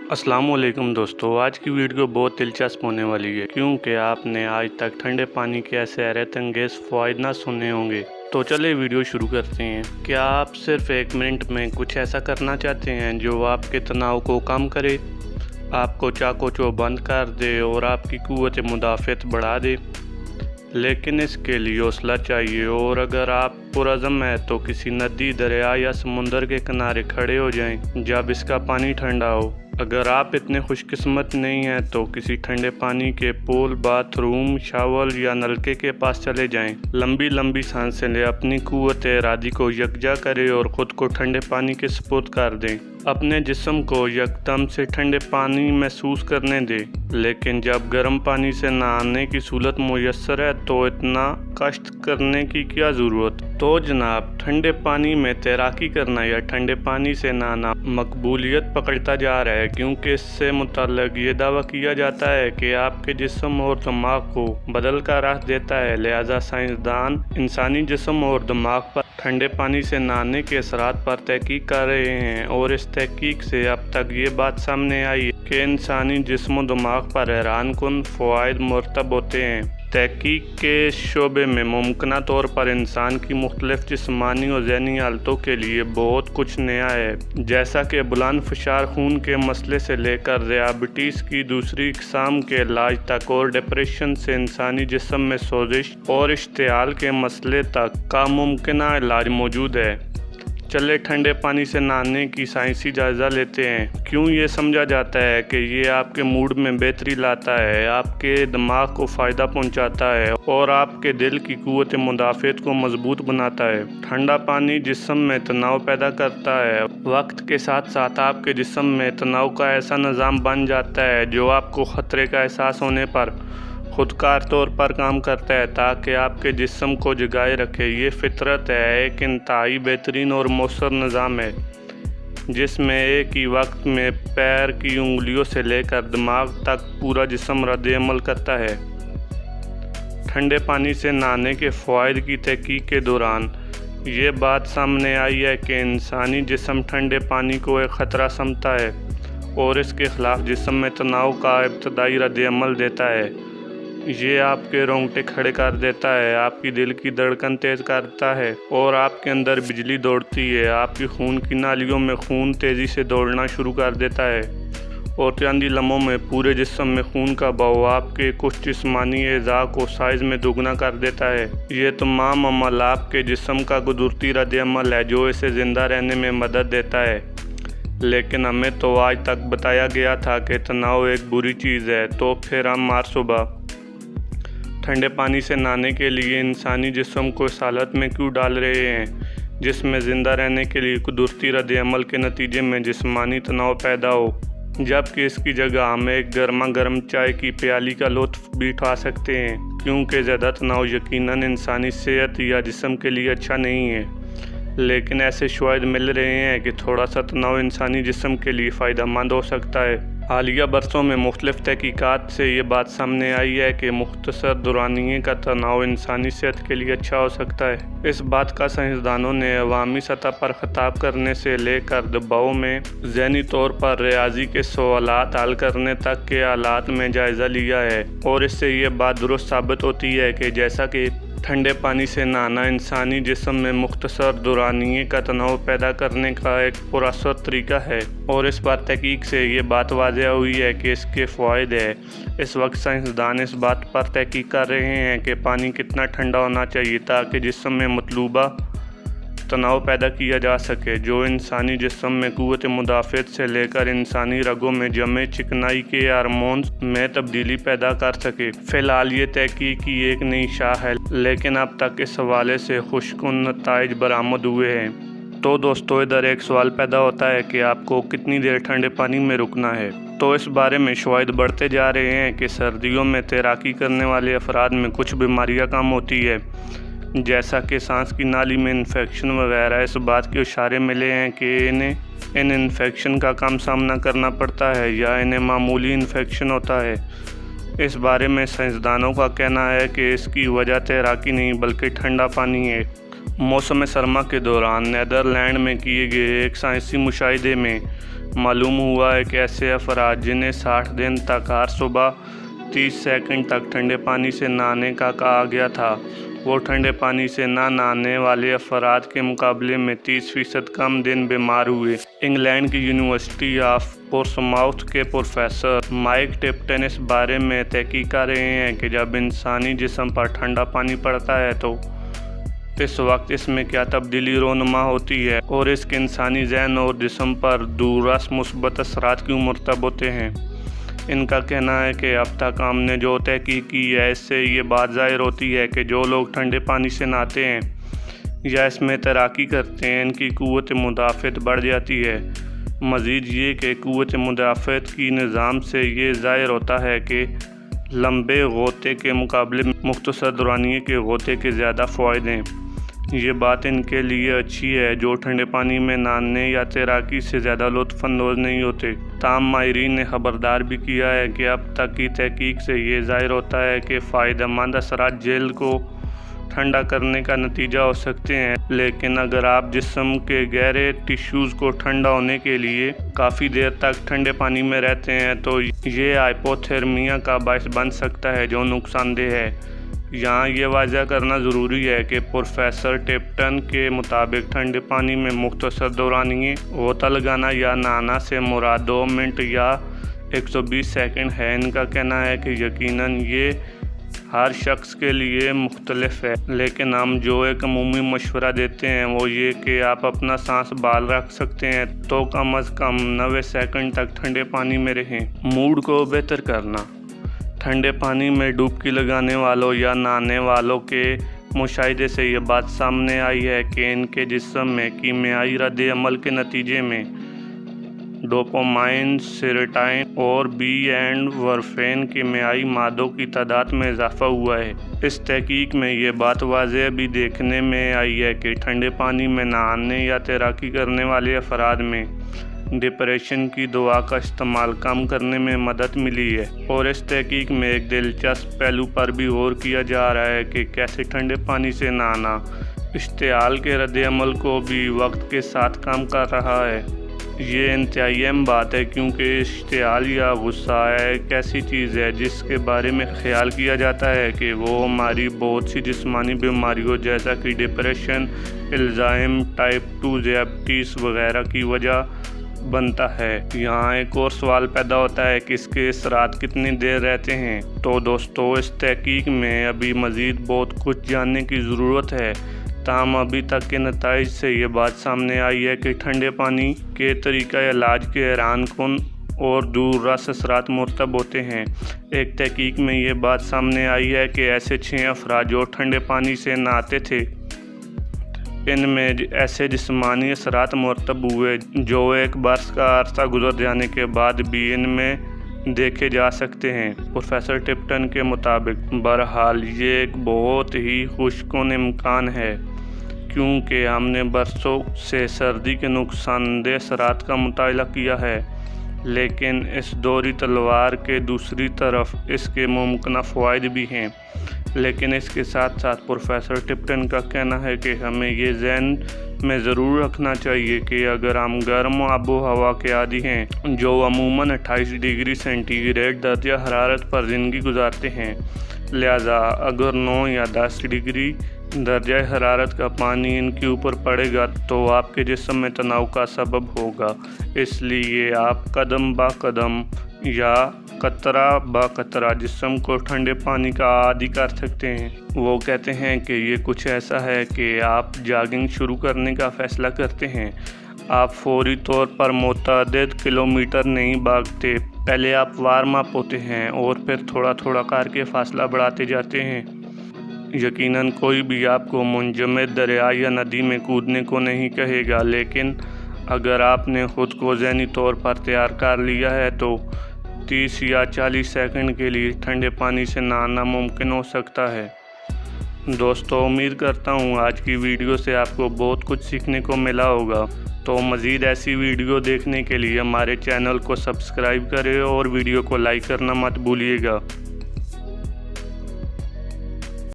अस्सलाम वालेकुम दोस्तों, आज की वीडियो बहुत दिलचस्प होने वाली है क्योंकि आपने आज तक ठंडे पानी के ऐसे हैरत अंगेज़ फ़वाइद ना सुने होंगे। तो चलिए वीडियो शुरू करते हैं। क्या आप सिर्फ 1 मिनट में कुछ ऐसा करना चाहते हैं जो आपके तनाव को कम करे, आपको चाको बंद कर दे और आपकी क़ुव्वत मुदाफ़त बढ़ा दे? लेकिन इसके लिए हौसला चाहिए, और अगर आप पुरज़म है तो किसी नदी, दरिया या समुंदर के किनारे खड़े हो जाएं जब इसका पानी ठंडा हो। अगर आप इतने खुशकिस्मत नहीं हैं तो किसी ठंडे पानी के पूल, बाथरूम, शावर या नलके के पास चले जाएं। लंबी लंबी सांसें लें, अपनी क़ुव्वत इरादी को यकजा करें और ख़ुद को ठंडे पानी के सुपुर्द कर दें। अपने जिस्म को यकदम से ठंडे पानी महसूस करने दें, लेकिन जब गर्म पानी से नहाने की सूरत मुयस्सर है तो इतना कष्ट करने की क्या ज़रूरत। तो जनाब, ठंडे पानी में तैराकी करना या ठंडे पानी से नहाना मकबूलियत पकड़ता जा रहा है, क्योंकि इससे मुतल्लिक़ ये दावा किया जाता है कि आपके जिस्म और दिमाग को बदल कर रख देता है। लिहाजा साइंसदान इंसानी जिस्म और दिमाग पर ठंडे पानी से नहाने के असरात पर तहकीक कर रहे हैं, और इस तहकीक से अब तक ये बात सामने आई है कि इंसानी जिस्म और दिमाग पर हैरानकुन फ़वाइद मुरतब होते हैं। तहकीक के शोबे में मुमकिन तौर पर इंसान की मुख्तलिफ जिस्मानी और ज़हनी हालतों के लिए बहुत कुछ नया है, जैसा कि बुलंद फशार खून के मसले से लेकर ज़ियाबतीस की दूसरी इक़साम के इलाज तक, और डिप्रेशन से इंसानी जिस्म में सोजिश और इश्तिआल के मसले तक का मुमकिन इलाज मौजूद है। चले ठंडे पानी से नहाने की साइंसी जायज़ा लेते हैं। क्यों ये समझा जाता है कि ये आपके मूड में बेहतरी लाता है, आपके दिमाग को फ़ायदा पहुंचाता है और आपके दिल की क़ुव्वत मुदाफ़त को मजबूत बनाता है। ठंडा पानी जिस्म में तनाव पैदा करता है। वक्त के साथ साथ आपके जिस्म में तनाव का ऐसा निज़ाम बन जाता है जो आपको ख़तरे का एहसास होने पर खुदकार तौर पर काम करता है, ताकि आपके जिस्म को जगाए रखे। ये फितरत है, एक इंतहाई बेहतरीन और मौसर निज़ाम है जिसमें एक ही वक्त में पैर की उंगलियों से लेकर दिमाग तक पूरा जिस्म रद्द-ए-अमल करता है। ठंडे पानी से नहाने के फ़वाइद की तहकीक के दौरान ये बात सामने आई है कि इंसानी जिस्म ठंडे पानी को एक ख़तरा समझता है और इसके ख़िलाफ़ जिस्म में तनाव का इब्तदाई रद्द-ए-अमल देता है। ये आपके रोंगटे खड़े कर देता है, आपकी दिल की धड़कन तेज़ करता है और आपके अंदर बिजली दौड़ती है। आपकी खून की नालियों में खून तेज़ी से दौड़ना शुरू कर देता है और चंद ही लम्हों में पूरे जिस्म में खून का बहाव आपके कुछ जिस्मानी एज़ा को साइज़ में दोगुना कर देता है। ये तमाम अमल आपके जिस्म का कुदरती रद्द-ए-अमल है जो इसे ज़िंदा रहने में मदद देता है। लेकिन हमें तो आज तक बताया गया था कि तनाव एक बुरी चीज़ है, तो फिर हम हर सुबह ठंडे पानी से नहाने के लिए इंसानी जिस्म को इस हालत में क्यों डाल रहे हैं जिसमें ज़िंदा रहने के लिए कुदरती रद्द-ए-अमल के नतीजे में जिस्मानी तनाव पैदा हो, जबकि इसकी जगह हम एक गर्मा गर्म चाय की प्याली का लुत्फ़ भी उठा सकते हैं, क्योंकि ज़्यादा तनाव यकीनन इंसानी सेहत या जिस्म के लिए अच्छा नहीं है। लेकिन ऐसे शवाहिद मिल रहे हैं कि थोड़ा सा तनाव इंसानी जिस्म के लिए फ़ायदेमंद हो सकता है। हालिया बरसों में मुख्तलिफ तहकीकात से ये बात सामने आई है कि मुख्तसर दौरानिये का तनाव इंसानी सेहत के लिए अच्छा हो सकता है। इस बात का साइंसदानों ने अवामी सतह पर ख़िताब करने से लेकर दबाव में ज़हनी तौर पर रियाजी के सवालात हल करने तक के हालात में जायज़ा लिया है, और इससे ये बात दुरुस्त साबित होती है कि जैसा कि ठंडे पानी से नहाना इंसानी जिस्म में मुख्तसर दौरानिये का तनाव पैदा करने का एक पुरअसर तरीका है, और इस पर तहकीक से ये बात वाज़ेह हुई है कि इसके फ़वाइद है। इस वक्त साइंसदान इस बात पर तहकीक कर रहे हैं कि पानी कितना ठंडा होना चाहिए ताकि जिस्म में मतलूबा तनाव पैदा किया जा सके, जो इंसानी जिस्म में क़ुव्वत मुदाफ़त से लेकर इंसानी रगों में जमे चिकनाई के हार्मोन्स में तब्दीली पैदा कर सके। फ़िलहाल ये तहकीक की एक नई शाख है, लेकिन अब तक इस हवाले से खुशकुन नताइज बरामद हुए हैं। तो दोस्तों, इधर एक सवाल पैदा होता है कि आपको कितनी देर ठंडे पानी में रुकना है। तो इस बारे में शवाहिद बढ़ते जा रहे हैं कि सर्दियों में तैराकी करने वाले अफराद में कुछ बीमारियाँ कम होती है, जैसा कि सांस की नाली में इन्फेक्शन वगैरह। इस बात के इशारे मिले हैं कि इन्हें इन इन्फेक्शन का कम सामना करना पड़ता है या इन्हें मामूली इन्फेक्शन होता है। इस बारे में साइंसदानों का कहना है कि इसकी वजह तैराकी नहीं बल्कि ठंडा पानी है। मौसम सरमा के दौरान नीदरलैंड में किए गए एक साइंसी मुशाहिदे में मालूम हुआ है कि ऐसे अफराद जिन्हें 60 दिन तक हर सुबह 30 सेकंड तक ठंडे पानी से नहाने का कहा गया था, वो ठंडे पानी से ना नहाने वाले अफराद के मुकाबले में 30% कम दिन बीमार हुए। इंग्लैंड की यूनिवर्सिटी ऑफ पोर्ट्समाउथ के प्रोफेसर माइक टिप्टन इस बारे में तहकीक कर रहे हैं कि जब इंसानी जिस्म पर ठंडा पानी पड़ता है तो इस वक्त इसमें क्या तब्दीली रोनुमा होती है और इसके इंसानी जहन और जिस्म पर दूरस मुस्बत असरात क्यों मरतब होते हैं। इनका कहना है कि अब तक हमने जो तहकीक की है इससे ये बात ज़ाहिर होती है कि जो लोग ठंडे पानी से नहाते हैं या इसमें तैराकी करते हैं इनकी क़ुव्वत मुदाफ़त बढ़ जाती है। मज़ीद ये कि क़ुव्वत मुदाफ़त की निज़ाम से ये ज़ाहिर होता है कि लंबे गोते के मुकाबले मुख्तसर दौरानिये के गोते के ज़्यादा फ़ायदे हैं। ये बात इनके लिए अच्छी है जो ठंडे पानी में नहाने या तैराकी से ज़्यादा लुत्फ़अंदोज़ नहीं होते। ताहम माहिरीन ने ख़बरदार भी किया है कि अब तक की तहकीक से ये ज़ाहिर होता है कि फ़ायदेमंद असरात जेल को ठंडा करने का नतीजा हो सकते हैं, लेकिन अगर आप जिस्म के गहरे टिश्यूज़ को ठंडा होने के लिए काफ़ी देर तक ठंडे पानी में रहते हैं तो ये हाइपोथर्मिया का बायस बन सकता है जो नुकसानदेह है। यहाँ ये वाज़ह करना ज़रूरी है कि प्रोफेसर टिप्टन के मुताबिक ठंडे पानी में मुख्तसर दौरानिये गोता लगाना या नहाना से मुराद 2 मिनट या 120 सेकंड है। इनका कहना है कि यकीनन ये हर शख्स के लिए मुख्तलिफ है, लेकिन हम जो एक अमूमी मशवरा देते हैं वो ये कि आप अपना सांस बहाल रख सकते हैं तो कम अज़ कम 90 सेकंड तक ठंडे पानी में रहें। मूड को बेहतर करना। ठंडे पानी में डुबकी लगाने वालों या नहाने वालों के मुशाहिदे से ये बात सामने आई है कि इनके जिस्म में कीमियाई रद्द अमल के नतीजे में डोपामाइन, सेरोटोनिन और बी एंड वारफेन कीमियाई मादों की तादाद में इजाफा हुआ है। इस तहकीक में ये बात वाज़ेह भी देखने में आई है कि ठंडे पानी में नहाने या तैराकी करने वाले अफराद में डिप्रेशन की दवा का इस्तेमाल कम करने में मदद मिली है। और इस तहकीक में एक दिलचस्प पहलू पर भी गौर किया जा रहा है कि कैसे ठंडे पानी से नहाना इश्तिआल के रद्द अमल को भी वक्त के साथ कम कर रहा है। ये इंतहाई अहम बात है क्योंकि इश्तिआल या गुस्सा एक ऐसी चीज़ है जिसके बारे में ख्याल किया जाता है कि वो हमारी बहुत सी जिस्मानी बीमारियों जैसा कि डिप्रेशन, अल्जाइमर, टाइप 2 ज़ियादतीस वगैरह की वजह बनता है। यहाँ एक और सवाल पैदा होता है कि इसके असरात कितनी देर रहते हैं। तो दोस्तों, इस तहकीक में अभी मज़ीद बहुत कुछ जानने की ज़रूरत है। ताहम अभी तक के नताइज से ये बात सामने आई है कि ठंडे पानी के तरीक़ा इलाज के हैरान कुन और दूररस असरात मुरतब होते हैं। एक तहकीक में ये बात सामने आई है कि ऐसे 6 अफराद जो ठंडे पानी से नहाते थे इनमें ऐसे जिस्मानी असरात मुरतब हुए जो एक बरस का अरसा गुजर जाने के बाद भी इनमें देखे जा सकते हैं। प्रोफेसर टिप्टन के मुताबिक बहरहाल ये एक बहुत ही खुशकुन इम्कान है क्योंकि हमने बरसों से सर्दी के नुकसानदेह असरात का मुताला किया है, लेकिन इस दोहरी तलवार के दूसरी तरफ इसके मुमकिन फ़वाइद भी हैं। लेकिन इसके साथ साथ प्रोफेसर टिप्टन का कहना है कि हमें ये ज़हन में ज़रूर रखना चाहिए कि अगर हम गर्म आबो हवा के आदी हैं जो अमूमन 28 डिग्री सेंटीग्रेड दर्जा हरारत पर ज़िंदगी गुजारते हैं, लिहाजा अगर 9 या 10 डिग्री दर्जा हरारत का पानी इनके ऊपर पड़ेगा तो आपके जिस्म में तनाव का सबब होगा। इसलिए आप कदम ब कदम या कतरा ब कतरा जिस्म को ठंडे पानी का आदी कर सकते हैं। वो कहते हैं कि ये कुछ ऐसा है कि आप जॉगिंग शुरू करने का फ़ैसला करते हैं। आप फौरी तौर पर मुतअद्दिद किलोमीटर नहीं भागते, पहले आप वार्म अप होते हैं और फिर थोड़ा थोड़ा करके फ़ासला बढ़ाते जाते हैं। यकीनन कोई भी आपको मुंजमद दरिया या नदी में कूदने को नहीं कहेगा, लेकिन अगर आपने ख़ुद को ज़हनी तौर पर तैयार कर लिया है तो 30 या 40 सेकंड के लिए ठंडे पानी से नहाना मुमकिन हो सकता है। दोस्तों, उम्मीद करता हूँ आज की वीडियो से आपको बहुत कुछ सीखने को मिला होगा। तो मज़ीद ऐसी वीडियो देखने के लिए हमारे चैनल को सब्सक्राइब करें और वीडियो को लाइक करना मत भूलिएगा।